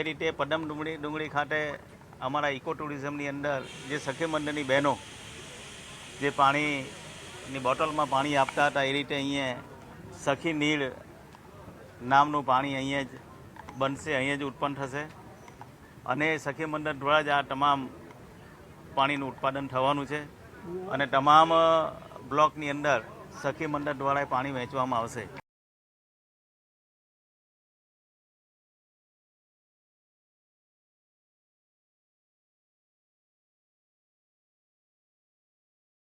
જે રીતે પદમ ડુંગળી ખાતે અમારા ઇકો ટુરિઝમની અંદર જે સખી મંડળની બહેનો જે પાણીની બોટલમાં પાણી આપતા હતા, એ રીતે અહીંયા સખી નીળ નામનું પાણી અહીંયા જ બનશે, અહીંયા જ ઉત્પન્ન થશે અને સખી મંડળ દ્વારા જ આ તમામ પાણીનું ઉત્પાદન થવાનું છે અને તમામ બ્લોકની અંદર સખી મંડળ દ્વારા પાણી વહેંચવામાં આવશે।